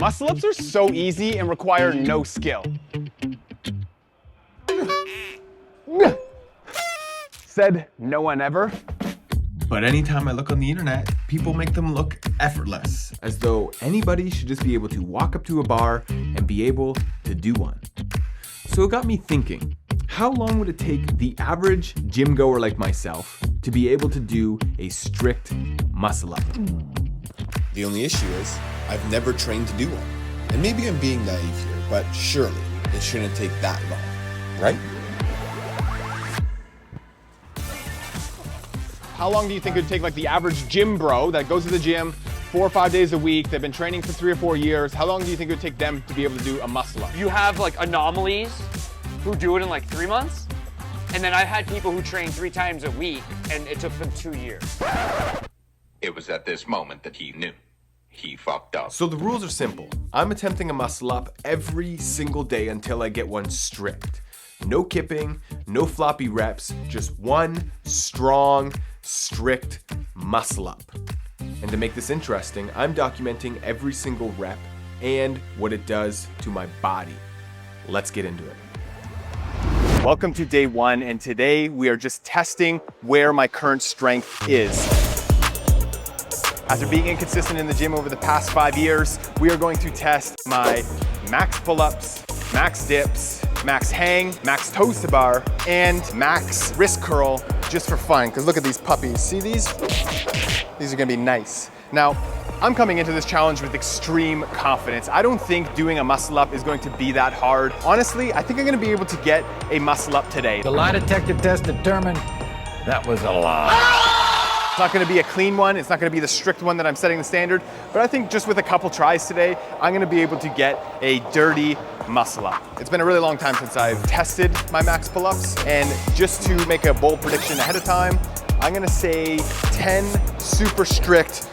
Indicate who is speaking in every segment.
Speaker 1: Muscle-ups are so easy and require no skill. Said no one ever.
Speaker 2: But anytime I look on the internet, people make them look effortless, as though anybody should just be able to walk up to a bar and be able to do one. So it got me thinking, how long would it take the average gym goer like myself to be able to do a strict muscle up?
Speaker 3: The only issue is, I've never trained to do one. And maybe I'm being naive here, but surely it shouldn't take that long, right?
Speaker 1: How long do you think it would take like the average gym bro that goes to the gym 4 or 5 days a week, they've been training for 3 or 4 years, how long do you think it would take them to be able to do a muscle up?
Speaker 4: You have like anomalies who do it in like 3 months. And then I've had people who train 3 times a week and it took them 2 years.
Speaker 5: It was at this moment that he knew. He fucked up.
Speaker 2: So the rules are simple. I'm attempting a muscle up every single day until I get one strict. No kipping, no floppy reps, just one strong, strict muscle up. And to make this interesting, I'm documenting every single rep and what it does to my body. Let's get into it.
Speaker 1: Welcome to day 1, and today we are just testing where my current strength is. After being inconsistent in the gym over the past 5 years, we are going to test my max pull-ups, max dips, max hang, max toes to bar, and max wrist curl just for fun. Because look at these puppies. See these? These are gonna be nice. Now, I'm coming into this challenge with extreme confidence. I don't think doing a muscle up is going to be that hard. Honestly, I think I'm gonna be able to get a muscle up today.
Speaker 6: The lie detector test determined that was a lie.
Speaker 1: It's not gonna be a clean one. It's not gonna be the strict one that I'm setting the standard, but I think just with a couple tries today, I'm gonna be able to get a dirty muscle up. It's been a really long time since I've tested my max pull-ups, and just to make a bold prediction ahead of time, I'm gonna say 10 super strict,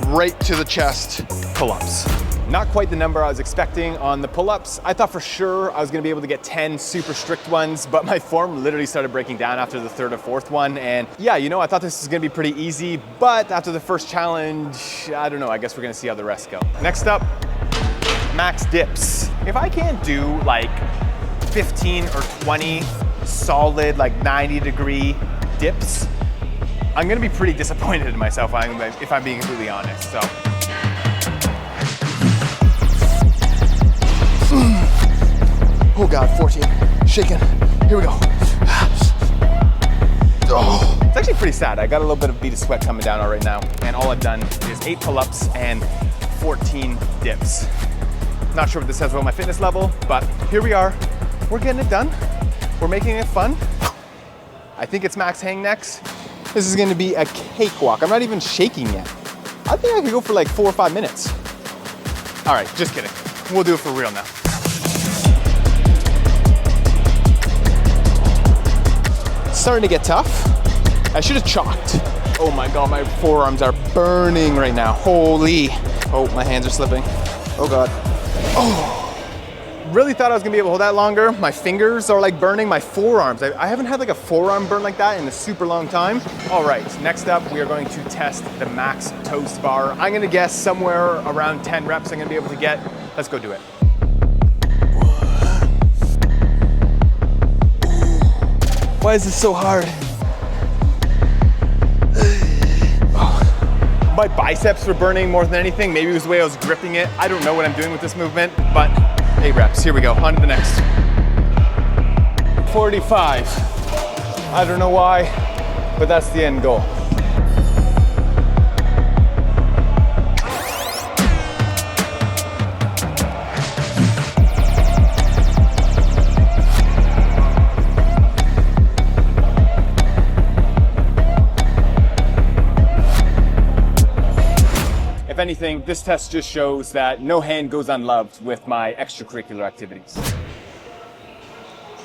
Speaker 1: right to the chest pull-ups. Not quite the number I was expecting on the pull-ups. I thought for sure I was gonna be able to get 10 super strict ones, but my form literally started breaking down after the 3rd or 4th one. And yeah, you know, I thought this was gonna be pretty easy, but after the first challenge, I don't know, I guess we're gonna see how the rest go. Next up, max dips. If I can't do like 15 or 20 solid, like 90-degree dips, I'm gonna be pretty disappointed in myself if I'm being completely honest, so. Oh God, 14, shaking, here we go. Oh. It's actually pretty sad. I got a little bit of bead of sweat coming down right now, and all I've done is 8 pull-ups and 14 dips. Not sure what this says about my fitness level, but here we are. We're getting it done. We're making it fun. I think it's max hang next. This is gonna be a cakewalk. I'm not even shaking yet. I think I could go for like 4 or 5 minutes. All right, just kidding. We'll do it for real now. It's starting to get tough. I should have chalked. Oh my God, my forearms are burning right now. Holy. Oh, my hands are slipping. Oh God. Oh. Really thought I was gonna be able to hold that longer. My fingers are like burning, my forearms. I haven't had like a forearm burn like that in a super long time. All right, next up, we are going to test the max toes bar. I'm gonna guess somewhere around 10 reps I'm gonna be able to get. Let's go do it. Why is this so hard? Oh. My biceps were burning more than anything. Maybe it was the way I was gripping it. I don't know what I'm doing with this movement, but 8 reps, here we go, on to the next. 45. I don't know why, but that's the end goal. If anything, this test just shows that no hand goes unloved with my extracurricular activities.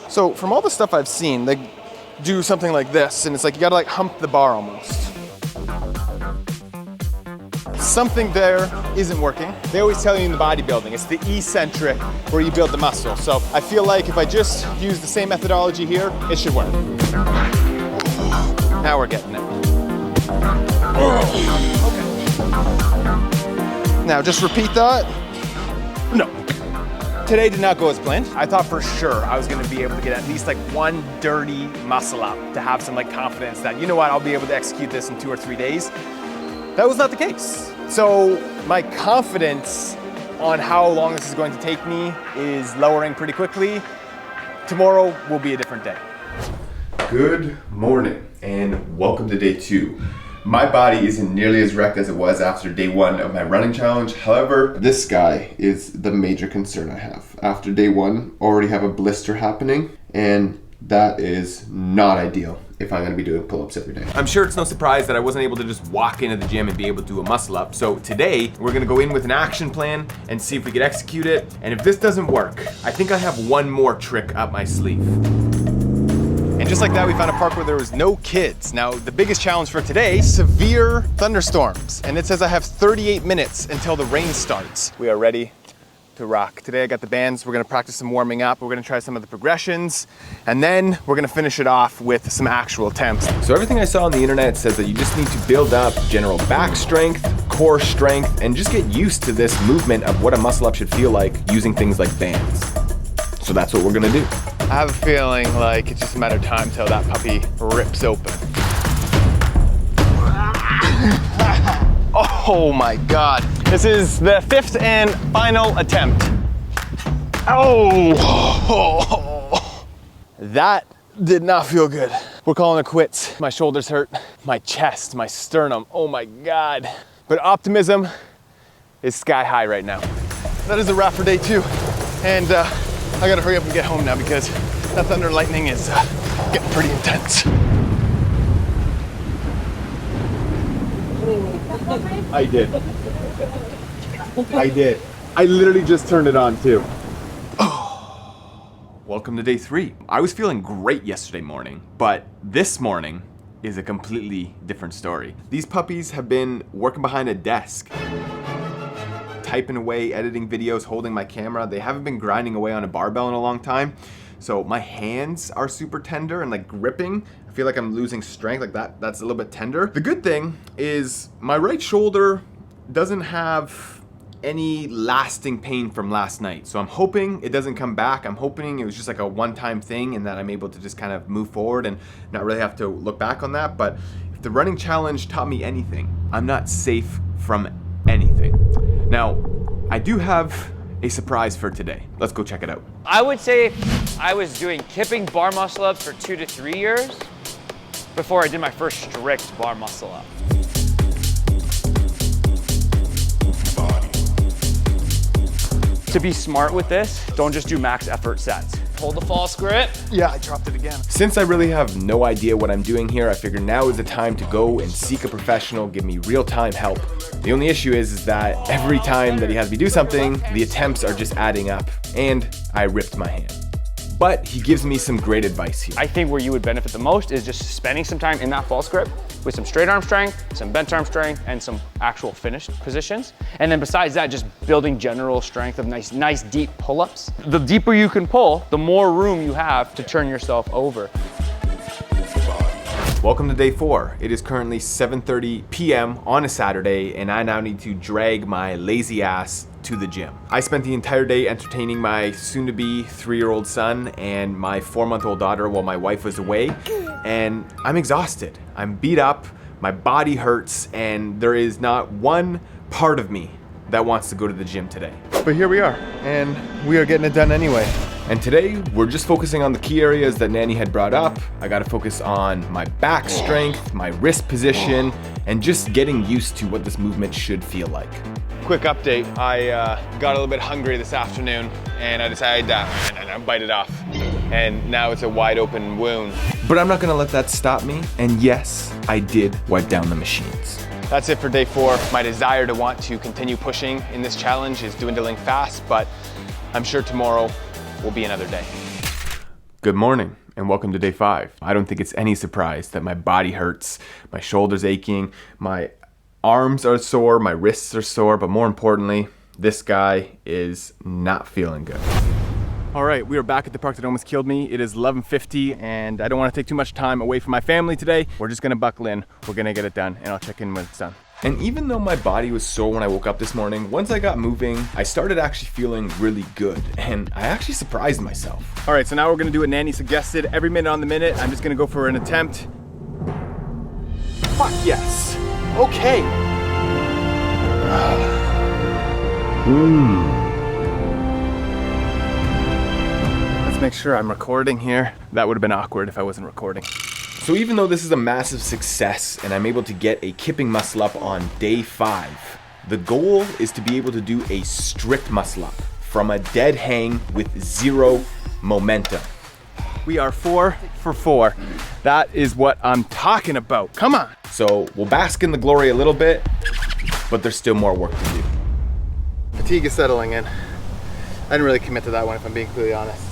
Speaker 1: So from all the stuff I've seen, they do something like this, and it's like you gotta like hump the bar almost. Something there isn't working. They always tell you in the bodybuilding, it's the eccentric where you build the muscle. So I feel like if I just use the same methodology here, it should work. Now we're getting it. Okay. Now just repeat that No. Today did not go as planned. I thought for sure I was gonna be able to get at least like one dirty muscle up to have some like confidence that, you know what, I'll be able to execute this in 2 or 3 days. That was not the case. So my confidence on how long this is going to take me is lowering pretty quickly. Tomorrow will be a different day.
Speaker 2: Good morning and welcome to day 2. My body isn't nearly as wrecked as it was after day 1 of my running challenge. However, this guy is the major concern I have. After day 1, already have a blister happening, and that is not ideal if I'm gonna be doing pull-ups every day. I'm sure it's no surprise that I wasn't able to just walk into the gym and be able to do a muscle up. So today, we're gonna go in with an action plan and see if we can execute it. And if this doesn't work, I think I have one more trick up my sleeve.
Speaker 1: And just like that, we found a park where there was no kids. Now, the biggest challenge for today, severe thunderstorms. And it says I have 38 minutes until the rain starts. We are ready to rock. Today I got the bands. We're gonna practice some warming up. We're gonna try some of the progressions. And then we're gonna finish it off with some actual attempts.
Speaker 2: So everything I saw on the internet says that you just need to build up general back strength, core strength, and just get used to this movement of what a muscle up should feel like using things like bands. So that's what we're gonna do.
Speaker 1: I have a feeling like it's just a matter of time till that puppy rips open. Oh my God. This is the 5th and final attempt. Oh, that did not feel good. We're calling it quits. My shoulders hurt, my chest, my sternum, oh my God. But optimism is sky high right now. That is a wrap for day 2. And I gotta hurry up and get home now because that thunder and lightning is getting pretty intense.
Speaker 2: I did. I literally just turned it on too. Welcome to day 3. I was feeling great yesterday morning, but this morning is a completely different story. These puppies have been working behind a desk, typing away, editing videos, holding my camera. They haven't been grinding away on a barbell in a long time. So my hands are super tender and like gripping. I feel like I'm losing strength, like that's a little bit tender. The good thing is my right shoulder doesn't have any lasting pain from last night. So I'm hoping it doesn't come back. I'm hoping it was just like a one-time thing and that I'm able to just kind of move forward and not really have to look back on that. But if the running challenge taught me anything, I'm not safe from anything. Now, I do have a surprise for today. Let's go check it out.
Speaker 4: I would say I was doing kipping bar muscle ups for 2 to 3 years before I did my first strict bar muscle up. To be smart with this, don't just do max effort sets. Hold the false grip.
Speaker 1: Yeah, I dropped it again.
Speaker 2: Since I really have no idea what I'm doing here, I figured now is the time to go and seek a professional, give me real-time help. The only issue is that every time that he has me do something, the attempts are just adding up, and I ripped my hand. But he gives me some great advice here.
Speaker 4: I think where you would benefit the most is just spending some time in that false grip with some straight arm strength, some bent arm strength, and some actual finished positions. And then besides that, just building general strength of nice deep pull-ups. The deeper you can pull, the more room you have to turn yourself over.
Speaker 2: Welcome to day 4. It is currently 7:30 p.m. on a Saturday, and I now need to drag my lazy ass to the gym. I spent the entire day entertaining my soon-to-be 3-year-old son and my 4-month-old daughter while my wife was away, and I'm exhausted. I'm beat up, my body hurts, and there is not one part of me that wants to go to the gym today.
Speaker 1: But here we are, and we are getting it done anyway.
Speaker 2: And today, we're just focusing on the key areas that Nanny had brought up. I gotta focus on my back strength, my wrist position, and just getting used to what this movement should feel like.
Speaker 1: Quick update, I got a little bit hungry this afternoon, and I decided to bite it off. And now it's a wide open wound.
Speaker 2: But I'm not gonna let that stop me. And yes, I did wipe down the machines.
Speaker 1: That's it for day 4. My desire to want to continue pushing in this challenge is dwindling fast, but I'm sure tomorrow will be another day.
Speaker 2: Good morning and welcome to day 5. I don't think it's any surprise that my body hurts, my shoulders aching, my arms are sore, my wrists are sore, but more importantly, this guy is not feeling good.
Speaker 1: All right, we are back at the park that almost killed me. It is 11:50 and I don't want to take too much time away from my family today. We're just gonna buckle in, we're gonna get it done, and I'll check in when it's done.
Speaker 2: And even though my body was sore when I woke up this morning, once I got moving, I started actually feeling really good, and I actually surprised myself.
Speaker 1: All right, so now we're gonna do what Nanny suggested. Every minute on the minute, I'm just gonna go for an attempt. Fuck yes. Okay. Let's make sure I'm recording here. That would have been awkward if I wasn't recording.
Speaker 2: So even though this is a massive success and I'm able to get a kipping muscle up on day 5, the goal is to be able to do a strict muscle up from a dead hang with 0 momentum.
Speaker 1: We are 4 for 4. That is what I'm talking about. Come on.
Speaker 2: So we'll bask in the glory a little bit, but there's still more work to do.
Speaker 1: Fatigue is settling in. I didn't really commit to that one, if I'm being completely honest.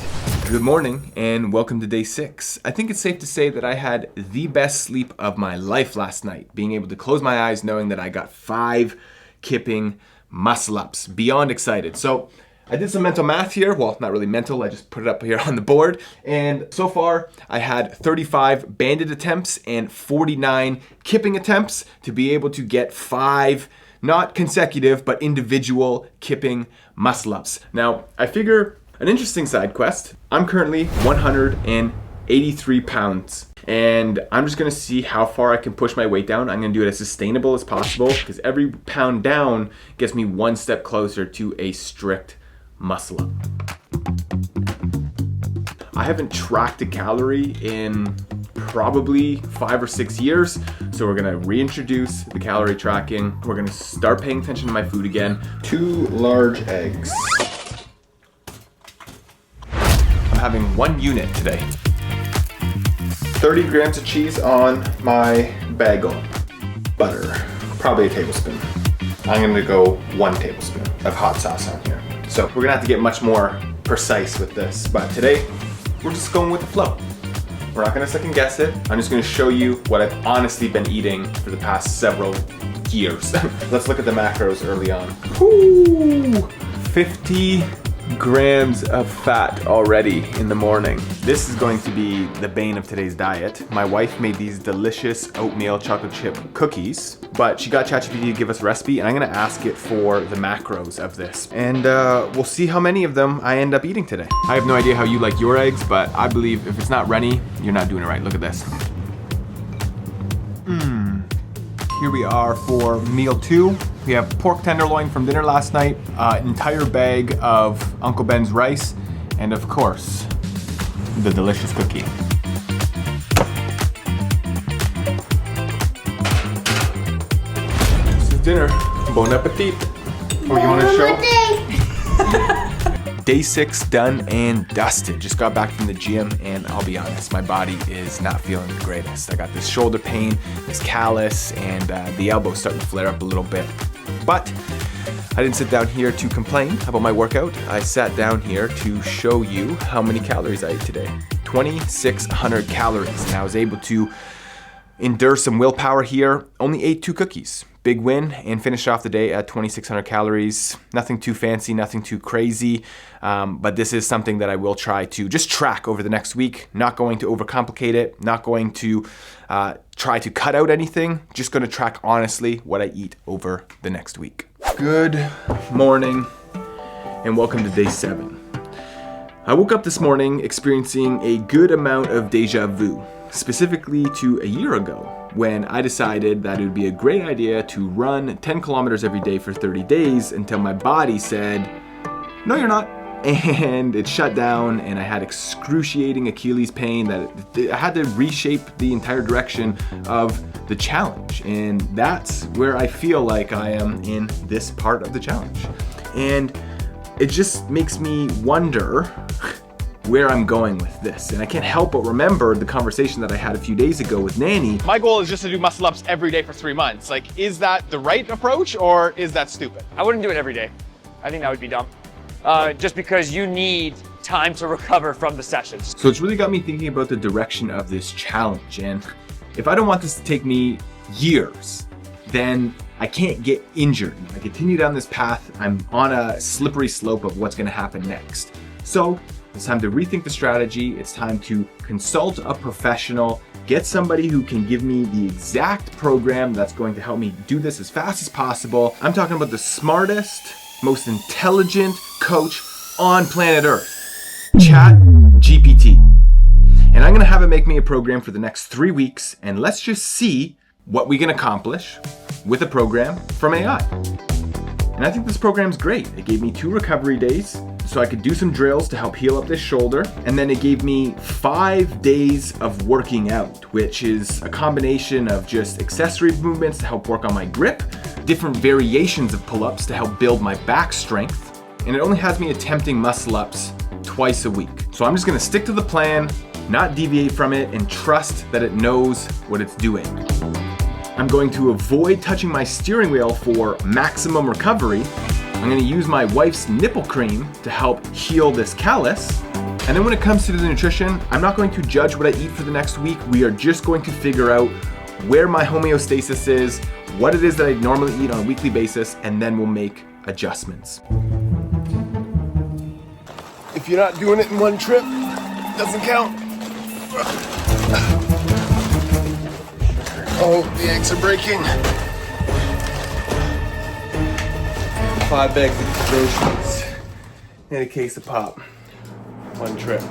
Speaker 2: Good morning and welcome to day 6. I think it's safe to say that I had the best sleep of my life last night, being able to close my eyes knowing that I got 5 kipping muscle ups. Beyond excited. So I did some mental math here. Well, not really mental, I just put it up here on the board. And so far I had 35 banded attempts and 49 kipping attempts to be able to get 5, not consecutive, but individual kipping muscle ups. Now, I figure an interesting side quest. I'm currently 183 pounds and I'm just gonna see how far I can push my weight down. I'm gonna do it as sustainable as possible because every pound down gets me 1 step closer to a strict muscle up. I haven't tracked a calorie in probably 5 or 6 years. So we're gonna reintroduce the calorie tracking. We're gonna start paying attention to my food again. 2 large eggs. I'm having 1 unit today. 30 grams of cheese on my bagel. Butter, probably a tablespoon. I'm gonna go 1 tablespoon of hot sauce on here. So we're gonna have to get much more precise with this, but today we're just going with the flow. We're not gonna second guess it. I'm just gonna show you what I've honestly been eating for the past several years. Let's look at the macros early on. Woo! 50 grams of fat already in the morning. This is going to be the bane of today's diet. My wife made these delicious oatmeal chocolate chip cookies, but she got ChatGPT to give us a recipe and I'm gonna ask it for the macros of this. And we'll see how many of them I end up eating today. I have no idea how you like your eggs, but I believe if it's not runny, you're not doing it right. Look at this. Here we are for meal 2. We have pork tenderloin from dinner last night, entire bag of Uncle Ben's rice, and of course, the delicious cookie. This is dinner. Bon appetit.
Speaker 1: Oh, you want to show?
Speaker 2: Day 6 done and dusted. Just got back from the gym and I'll be honest, my body is not feeling the greatest. I got this shoulder pain, this callus, and the elbow's starting to flare up a little bit. But I didn't sit down here to complain about my workout. I sat down here to show you how many calories I ate today. 2,600 calories, and I was able to endure some willpower here. Only ate 2 cookies. Big win, and finished off the day at 2,600 calories. Nothing too fancy, nothing too crazy, but this is something that I will try to just track over the next week. Not going to overcomplicate it, not going to try to cut out anything, just gonna track honestly what I eat over the next week. Good morning, and welcome to day 7. I woke up this morning experiencing a good amount of deja vu, specifically to a year ago, when I decided that it would be a great idea to run 10 kilometers every day for 30 days until my body said, no, you're not. And it shut down and I had excruciating Achilles pain that I had to reshape the entire direction of the challenge. And that's where I feel like I am in this part of the challenge. And it just makes me wonder where I'm going with this. And I can't help but remember the conversation that I had a few days ago with Nanny.
Speaker 1: My goal is just to do muscle ups every day for 3 months. Like, is that the right approach or is that stupid?
Speaker 4: I wouldn't do it every day. I think that would be dumb. Just because you need time to recover from the sessions.
Speaker 2: So it's really got me thinking about the direction of this challenge. And if I don't want this to take me years, then I can't get injured. If I continue down this path, I'm on a slippery slope of what's gonna happen next. So It's time to rethink the strategy. It's time to consult a professional, get somebody who can give me the exact program that's going to help me do this as fast as possible. I'm talking about the smartest, most intelligent coach on planet Earth, ChatGPT. And I'm gonna have it make me a program for the next 3 weeks, and let's just see what we can accomplish with a program from AI. And I think this program's great. It gave me 2 recovery days so I could do some drills to help heal up this shoulder. And then it gave me 5 days of working out, which is a combination of just accessory movements to help work on my grip, different variations of pull-ups to help build my back strength. And it only has me attempting muscle-ups twice a week. So I'm just gonna stick to the plan, not deviate from it, and trust that it knows what it's doing. I'm going to avoid touching my steering wheel for maximum recovery. I'm gonna use my wife's nipple cream to help heal this callus. And then when it comes to the nutrition, I'm not going to judge what I eat for the next week. We are just going to figure out where my homeostasis is, what it is that I normally eat on a weekly basis, and then we'll make adjustments.
Speaker 3: If you're not doing it in one trip, it doesn't count. Oh, the eggs are breaking. 5 bags of groceries and a case of pop. 1 trip.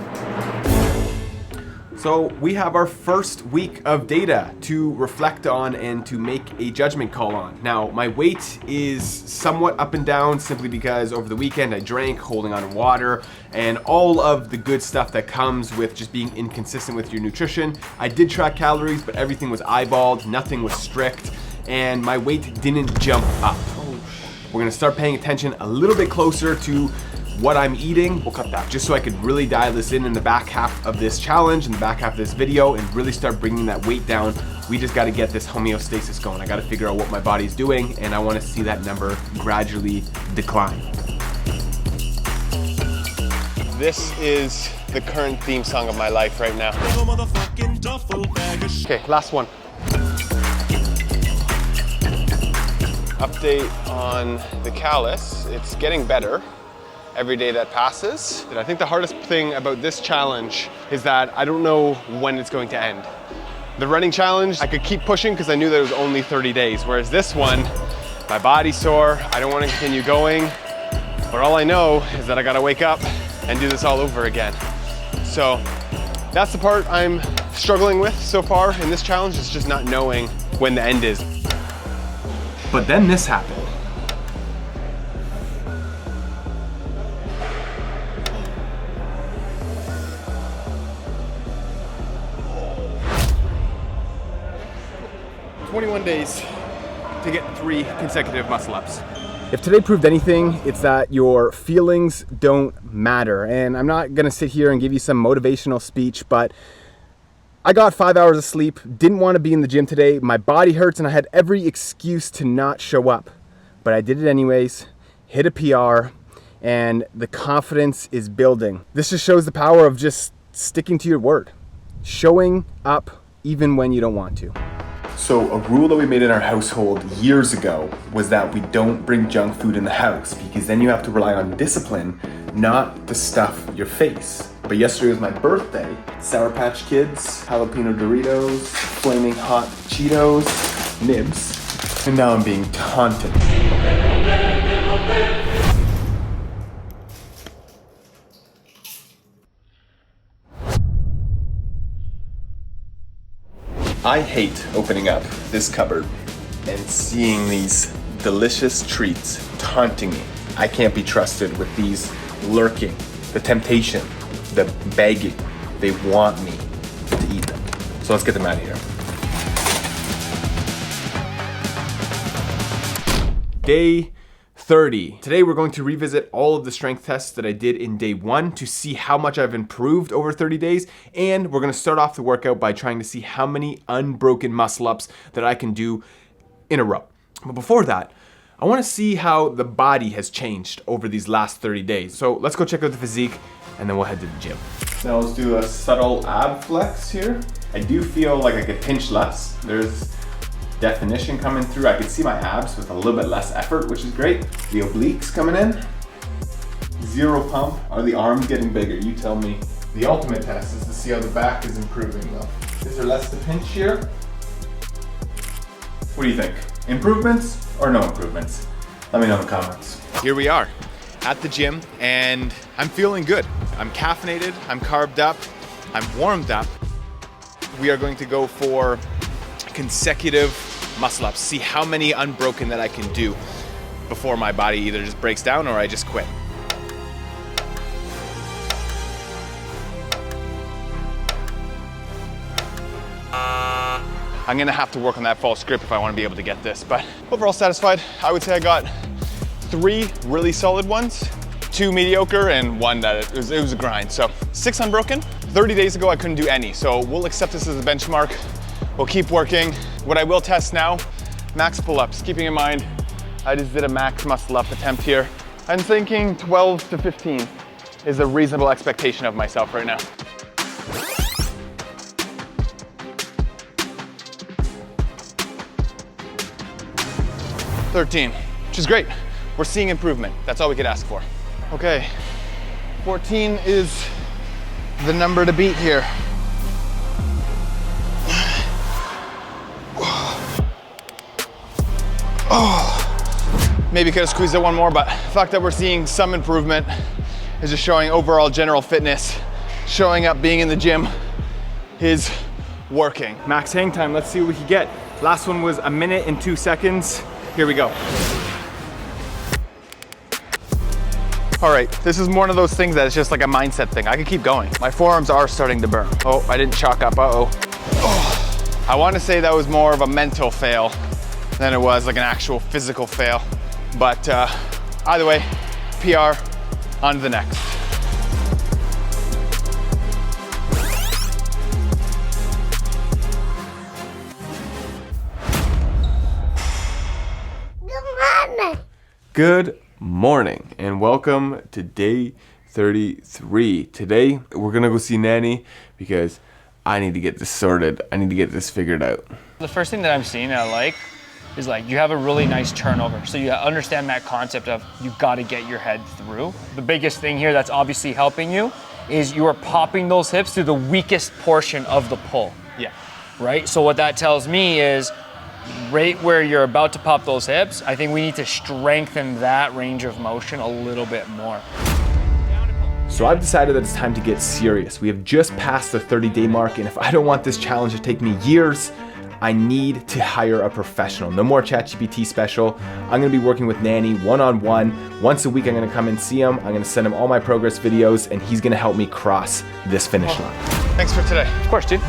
Speaker 2: So we have our first week of data to reflect on and to make a judgment call on. Now, my weight is somewhat up and down simply because over the weekend I drank, holding on to water, and all of the good stuff that comes with just being inconsistent with your nutrition. I did track calories, but everything was eyeballed, nothing was strict, and my weight didn't jump up. We're gonna start paying attention a little bit closer to what I'm eating. We'll cut that just so I could really dial this in the back half of this challenge, in the back half of this video, and really start bringing that weight down. We just got to get this homeostasis going. I got to figure out what my body's doing, and I want to see that number gradually decline.
Speaker 1: This is the current theme song of my life right now. Okay, last one. Update on the callus. It's getting better every day that passes. And I think the hardest thing about this challenge is that I don't know when it's going to end. The running challenge, I could keep pushing because I knew that it was only 30 days. Whereas this one, my body's sore, I don't want to continue going. But all I know is that I gotta wake up and do this all over again. So that's the part I'm struggling with so far in this challenge, is just not knowing when the end is.
Speaker 2: But then this happened.
Speaker 1: Days to get 3 consecutive muscle ups.
Speaker 2: If today proved anything, it's that your feelings don't matter. And I'm not gonna sit here and give you some motivational speech, but I got 5 hours of sleep, didn't want to be in the gym today, my body hurts, and I had every excuse to not show up. But I did it anyways, hit a PR, and the confidence is building. This just shows the power of just sticking to your word, showing up even when you don't want to.
Speaker 3: So a rule that we made in our household years ago was that we don't bring junk food in the house, because then you have to rely on discipline not to stuff your face. But yesterday was my birthday. Sour Patch Kids, jalapeno Doritos, flaming hot Cheetos, nibs, and now I'm being taunted. I hate opening up this cupboard and seeing these delicious treats taunting me. I can't be trusted with these lurking, the temptation, the begging. They want me to eat them. So let's get them out of here.
Speaker 2: Day 30. Today we're going to revisit all of the strength tests that I did in day 1 to see how much I've improved over 30 days, and we're going to start off the workout by trying to see how many unbroken muscle ups that I can do in a row. But before that, I want to see how the body has changed over these last 30 days. So let's go check out the physique, and then we'll head to the gym.
Speaker 3: Now let's do a subtle ab flex here.
Speaker 2: I do feel like I could pinch less. There's definition coming through. I can see my abs with a little bit less effort, which is great. The obliques coming in.
Speaker 3: 0 pump? Are the arms getting bigger? You tell me. The ultimate test is to see how the back is improving though. Is there less to pinch here? What do you think? Improvements or no improvements? Let me know in the comments.
Speaker 1: Here we are at the gym and I'm feeling good. I'm caffeinated, I'm carbed up, I'm warmed up. We are going to go for consecutive muscle ups, see how many unbroken that I can do before my body either just breaks down or I just quit. I'm gonna have to work on that false grip if I wanna be able to get this, but overall satisfied. I would say I got 3 really solid ones, 2 mediocre, and 1 that it was a grind. So 6 unbroken. 30 days ago, I couldn't do any. So we'll accept this as a benchmark. We'll keep working. What I will test now, max pull-ups. Keeping in mind, I just did a max muscle up attempt here. I'm thinking 12 to 15 is a reasonable expectation of myself right now. 13, which is great. We're seeing improvement. That's all we could ask for. Okay, 14 is the number to beat here. Maybe could have squeezed it one more, but the fact that we're seeing some improvement is just showing overall general fitness, showing up, being in the gym is working. Max hang time, let's see what we can get. Last one was 1 minute and 2 seconds. Here we go. All right, this is one of those things that it's just like a mindset thing. I can keep going. My forearms are starting to burn. Oh, I didn't chalk up, oh. I want to say that was more of a mental fail than it was like an actual physical fail. But either way, PR, on to the next.
Speaker 2: Good morning and welcome to day 33. Today we're gonna go see Nanny because I need to get this sorted. I need to get this figured out.
Speaker 4: The first thing that I'm seeing that I like is like you have a really nice turnover. So you understand that concept of you gotta get your head through. The biggest thing here that's obviously helping you is you are popping those hips through the weakest portion of the pull.
Speaker 1: Yeah.
Speaker 4: Right? So what that tells me is right where you're about to pop those hips, I think we need to strengthen that range of motion a little bit more.
Speaker 2: So I've decided that it's time to get serious. We have just passed the 30-day mark, and if I don't want this challenge to take me years, I need to hire a professional. No more ChatGPT special. I'm gonna be working with Nanny one-on-one. Once a week, I'm gonna come and see him. I'm gonna send him all my progress videos, and he's gonna help me cross this finish line.
Speaker 1: Thanks for today.
Speaker 4: Of course, dude.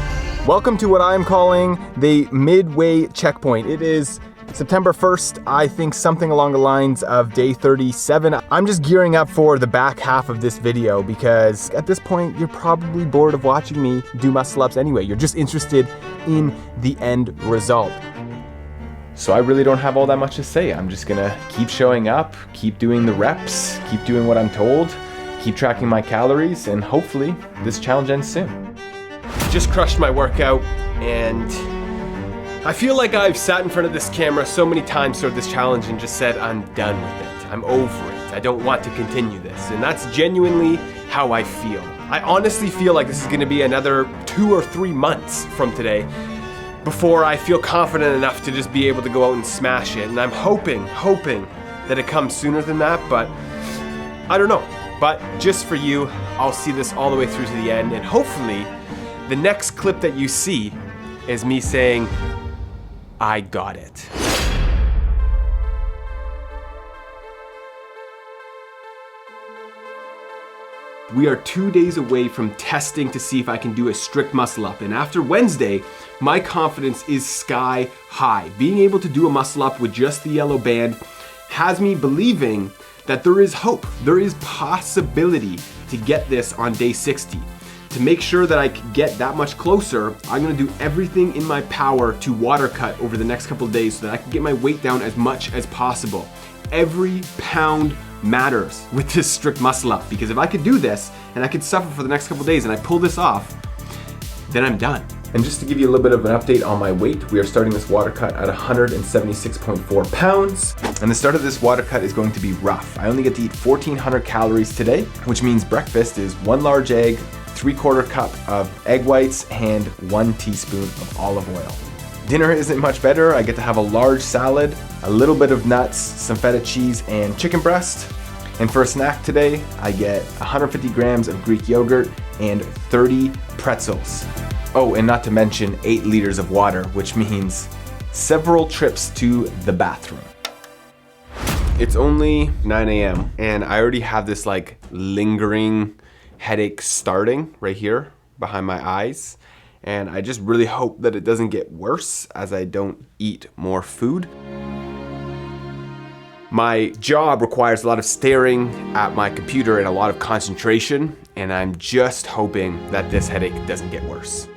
Speaker 1: Welcome to what I'm calling the Midway checkpoint. It is September 1st, I think something along the lines of day 37. I'm just gearing up for the back half of this video because at this point, you're probably bored of watching me do muscle ups anyway. You're just interested in the end result.
Speaker 2: So I really don't have all that much to say. I'm just gonna keep showing up, keep doing the reps, keep doing what I'm told, keep tracking my calories, and hopefully this challenge ends soon. Just crushed my workout, and I feel like I've sat in front of this camera so many times throughout this challenge and just said, I'm done with it. I'm over it. I don't want to continue this. And that's genuinely how I feel. I honestly feel like this is gonna be another 2 or 3 months from today before I feel confident enough to just be able to go out and smash it. And I'm hoping that it comes sooner than that, but I don't know. But just for you, I'll see this all the way through to the end, and hopefully the next clip that you see is me saying, I got it. We are 2 days away from testing to see if I can do a strict muscle up. And after Wednesday, my confidence is sky high. Being able to do a muscle up with just the yellow band has me believing that there is hope. There is possibility to get this on day 60. To make sure that I can get that much closer, I'm gonna do everything in my power to water cut over the next couple of days so that I can get my weight down as much as possible. Every pound matters with this strict muscle up, because if I could do this and I could suffer for the next couple of days and I pull this off, then I'm done.
Speaker 3: And just to give you a little bit of an update on my weight, we are starting this water cut at 176.4 pounds. And the start of this water cut is going to be rough. I only get to eat 1,400 calories today, which means breakfast is 1 large egg, 3/4 cup of egg whites, and 1 teaspoon of olive oil. Dinner isn't much better. I get to have a large salad, a little bit of nuts, some feta cheese, and chicken breast. And for a snack today, I get 150 grams of Greek yogurt and 30 pretzels. Oh, and not to mention 8 liters of water, which means several trips to the bathroom. It's only 9 a.m. and I already have this like lingering headache starting right here behind my eyes. And I just really hope that it doesn't get worse as I don't eat more food. My job requires a lot of staring at my computer and a lot of concentration, and I'm just hoping that this headache doesn't get worse.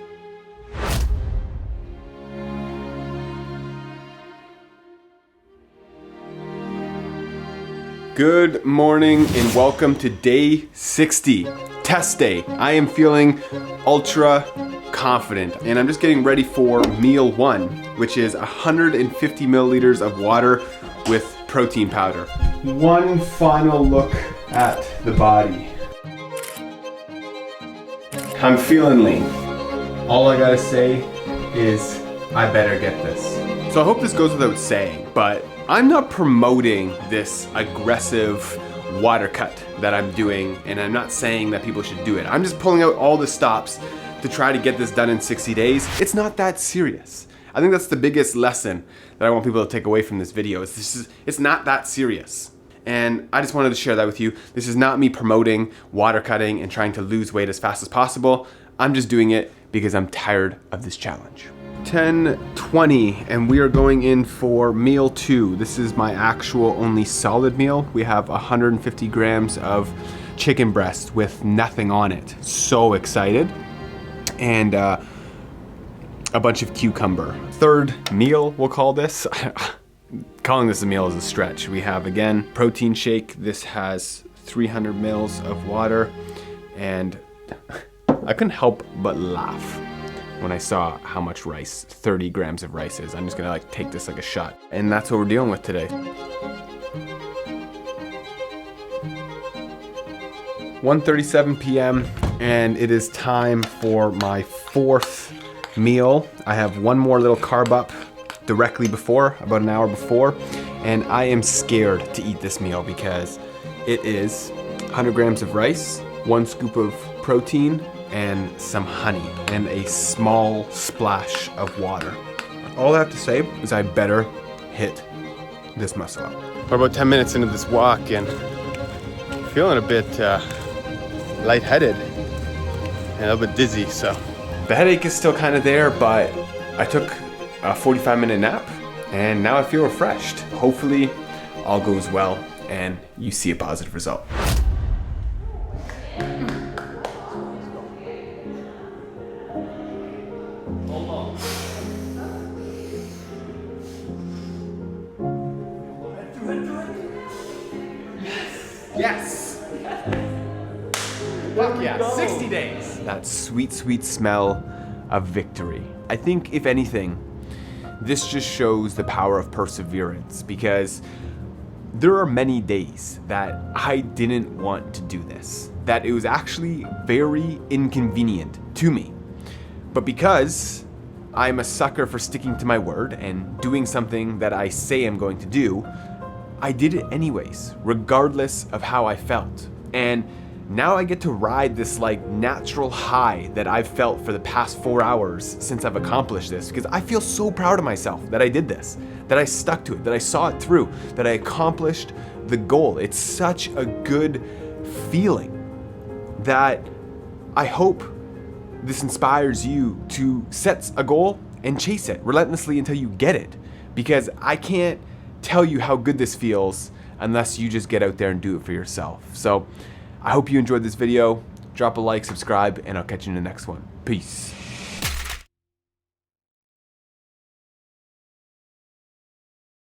Speaker 3: Good morning and welcome to day 60, test day. I am feeling ultra confident and I'm just getting ready for meal 1, which is 150 milliliters of water with protein powder. One final look at the body. I'm feeling lean. All I gotta say is I better get this. So I hope this goes without saying, but I'm not promoting this aggressive water cut that I'm doing, and I'm not saying that people should do it. I'm just pulling out all the stops to try to get this done in 60 days. It's not that serious. I think that's the biggest lesson that I want people to take away from this video. It's not that serious. And I just wanted to share that with you. This is not me promoting water cutting and trying to lose weight as fast as possible. I'm just doing it because I'm tired of this challenge. 10:20 and we are going in for meal 2. This is my actual only solid meal. We have 150 grams of chicken breast with nothing on it. So excited. And a bunch of cucumber. Third meal, we'll call this. Calling this a meal is a stretch. We have, again, protein shake. This has 300 mils of water. And I couldn't help but laugh when I saw how much rice 30 grams of rice is. I'm just gonna like take this like a shot. And that's what we're dealing with today. 1:37 p.m. and it is time for my 4th meal. I have one more little carb up directly before, about an hour before, and I am scared to eat this meal because it is 100 grams of rice, 1 scoop of protein, and some honey, and a small splash of water. All I have to say is I better hit this muscle up. We're about 10 minutes into this walk and feeling a bit lightheaded and a little bit dizzy, so. The headache is still kind of there, but I took a 45-minute nap and now I feel refreshed. Hopefully all goes well and you see a positive result. Yes! Fuck yeah, 60 days! That sweet, sweet smell of victory. I think, if anything, this just shows the power of perseverance because there are many days that I didn't want to do this, that it was actually very inconvenient to me. But because I'm a sucker for sticking to my word and doing something that I say I'm going to do, I did it anyways, regardless of how I felt. And now I get to ride this like natural high that I've felt for the past 4 hours since I've accomplished this, because I feel so proud of myself that I did this, that I stuck to it, that I saw it through, that I accomplished the goal. It's such a good feeling that I hope this inspires you to set a goal and chase it relentlessly until you get it, because I can't tell you how good this feels unless you just get out there and do it for yourself. So I hope you enjoyed this video. Drop a like, subscribe, and I'll catch you in the next one. Peace.